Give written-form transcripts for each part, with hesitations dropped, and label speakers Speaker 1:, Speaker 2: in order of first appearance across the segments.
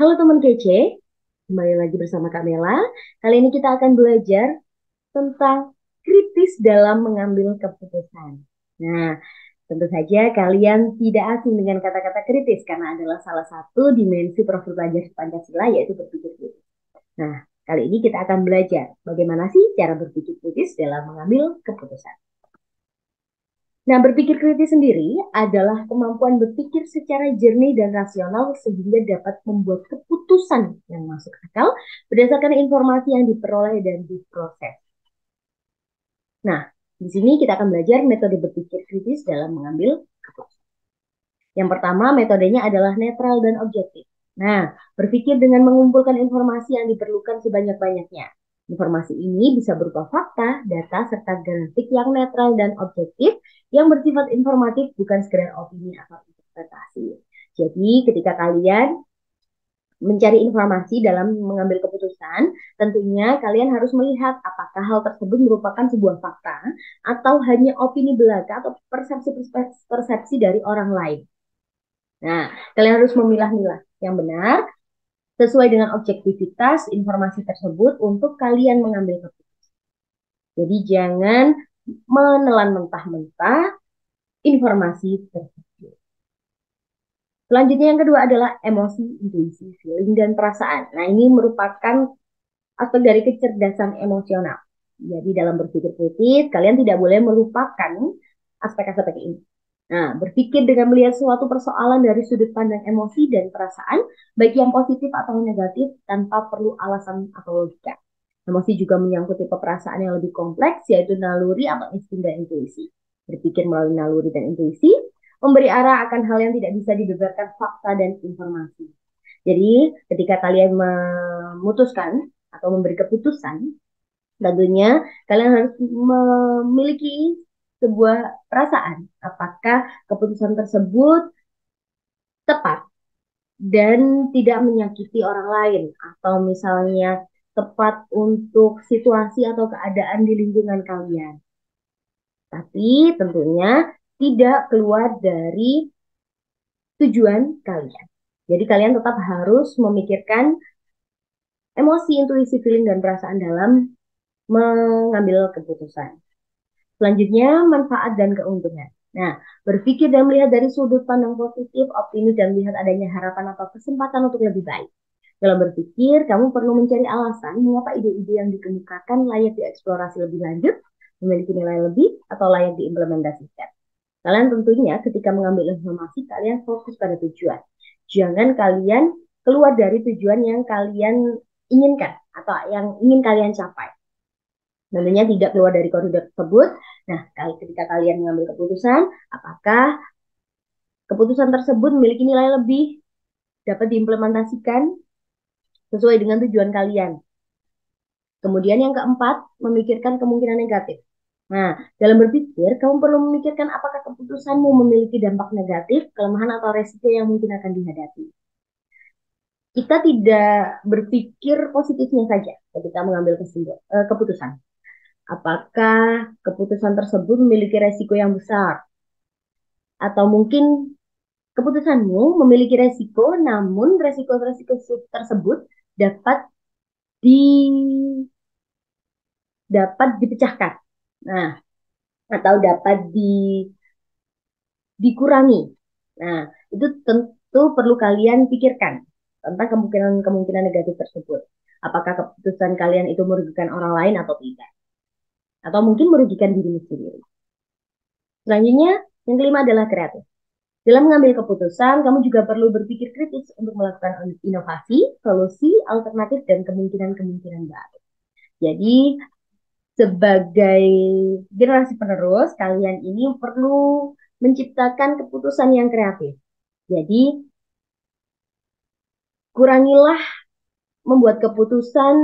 Speaker 1: Halo teman kece, kembali lagi bersama Kak Mela. Kali ini kita akan belajar tentang kritis dalam mengambil keputusan. Nah, tentu saja kalian tidak asing dengan kata-kata kritis karena adalah salah satu dimensi profil belajar Pancasila yaitu berpikir kritis. Nah, kali ini kita akan belajar bagaimana sih cara berpikir kritis dalam mengambil keputusan. Nah, berpikir kritis sendiri adalah kemampuan berpikir secara jernih dan rasional sehingga dapat membuat keputusan yang masuk akal berdasarkan informasi yang diperoleh dan diproses. Nah, di sini kita akan belajar metode berpikir kritis dalam mengambil keputusan. Yang pertama, metodenya adalah netral dan objektif. Nah, berpikir dengan mengumpulkan informasi yang diperlukan sebanyak-banyaknya. Informasi ini bisa berupa fakta, data, serta grafik yang netral dan objektif yang bersifat informatif bukan sekedar opini atau interpretasi. Jadi, ketika kalian mencari informasi dalam mengambil keputusan, tentunya kalian harus melihat apakah hal tersebut merupakan sebuah fakta atau hanya opini belaka atau persepsi dari orang lain. Nah, kalian harus memilah-milah yang benar sesuai dengan objektivitas informasi tersebut untuk kalian mengambil keputusan. Jadi jangan menelan mentah-mentah informasi tersebut. Selanjutnya yang kedua adalah emosi, intuisi, feeling, dan perasaan. Nah, ini merupakan aspek dari kecerdasan emosional. Jadi dalam berpikir kritis, kalian tidak boleh melupakan aspek-aspek ini. Nah, berpikir dengan melihat suatu persoalan dari sudut pandang emosi dan perasaan, baik yang positif atau negatif, tanpa perlu alasan atau logika. Emosi juga menyangkut tipe perasaan yang lebih kompleks, yaitu naluri atau insting dan intuisi. Berpikir melalui naluri dan intuisi, memberi arah akan hal yang tidak bisa dibeberkan fakta dan informasi. Jadi, ketika kalian memutuskan atau memberi keputusan, tentunya kalian harus memiliki sebuah perasaan apakah keputusan tersebut tepat dan tidak menyakiti orang lain atau misalnya tepat untuk situasi atau keadaan di lingkungan kalian. Tapi tentunya tidak keluar dari tujuan kalian. Jadi kalian tetap harus memikirkan emosi, intuisi, feeling, dan perasaan dalam mengambil keputusan. Selanjutnya, manfaat dan keuntungan. Nah, berpikir dan melihat dari sudut pandang positif, optimis, dan melihat adanya harapan atau kesempatan untuk lebih baik. Dalam berpikir, kamu perlu mencari alasan mengapa ide-ide yang dikemukakan layak dieksplorasi lebih lanjut, memiliki nilai lebih, atau layak diimplementasikan. Kalian tentunya ketika mengambil informasi, kalian fokus pada tujuan. Jangan kalian keluar dari tujuan yang kalian inginkan atau yang ingin kalian capai. Tentunya tidak keluar dari koridor tersebut. Nah, ketika kalian mengambil keputusan, apakah keputusan tersebut memiliki nilai lebih, dapat diimplementasikan sesuai dengan tujuan kalian. Kemudian yang keempat, memikirkan kemungkinan negatif. Nah, dalam berpikir, kamu perlu memikirkan apakah keputusanmu memiliki dampak negatif, kelemahan atau resiko yang mungkin akan dihadapi. Kita tidak berpikir positifnya saja ketika mengambil keputusan. Apakah keputusan tersebut memiliki resiko yang besar? Atau mungkin keputusanmu memiliki resiko, namun resiko-resiko tersebut dapat di dapat dipecahkan. Nah, atau dapat dikurangi. Nah, itu tentu perlu kalian pikirkan tentang kemungkinan-kemungkinan negatif tersebut. Apakah keputusan kalian itu merugikan orang lain atau tidak? Atau mungkin merugikan dirimu sendiri. Selanjutnya, yang kelima adalah kreatif. Dalam mengambil keputusan, kamu juga perlu berpikir kritis untuk melakukan inovasi, solusi, alternatif, dan kemungkinan-kemungkinan baru. Jadi, sebagai generasi penerus, kalian ini perlu menciptakan keputusan yang kreatif. Jadi, kurangilah membuat keputusan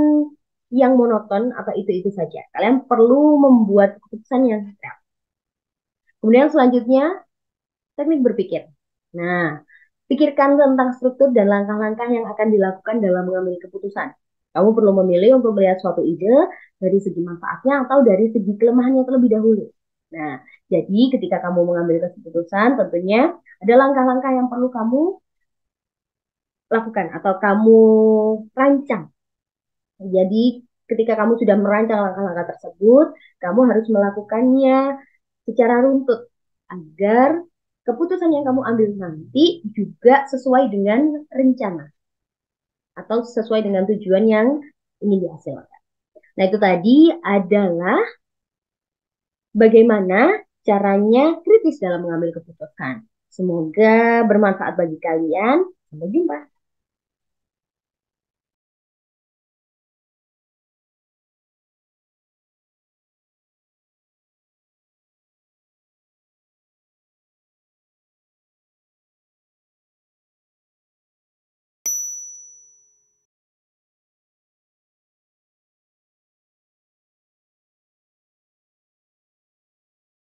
Speaker 1: yang monoton atau itu-itu saja. Kalian perlu membuat keputusan yang kreatif. Kemudian selanjutnya, teknik berpikir. Nah, pikirkan tentang struktur dan langkah-langkah yang akan dilakukan dalam mengambil keputusan. Kamu perlu memilih untuk melihat suatu ide dari segi manfaatnya atau dari segi kelemahannya terlebih dahulu. Nah, jadi ketika kamu mengambil keputusan, tentunya ada langkah-langkah yang perlu kamu lakukan atau kamu rancang. Jadi ketika kamu sudah merancang langkah-langkah tersebut, kamu harus melakukannya secara runtut agar keputusan yang kamu ambil nanti juga sesuai dengan rencana atau sesuai dengan tujuan yang ingin dihasilkan. Nah, itu tadi adalah bagaimana caranya kritis dalam mengambil keputusan. Semoga bermanfaat bagi kalian. Sampai jumpa.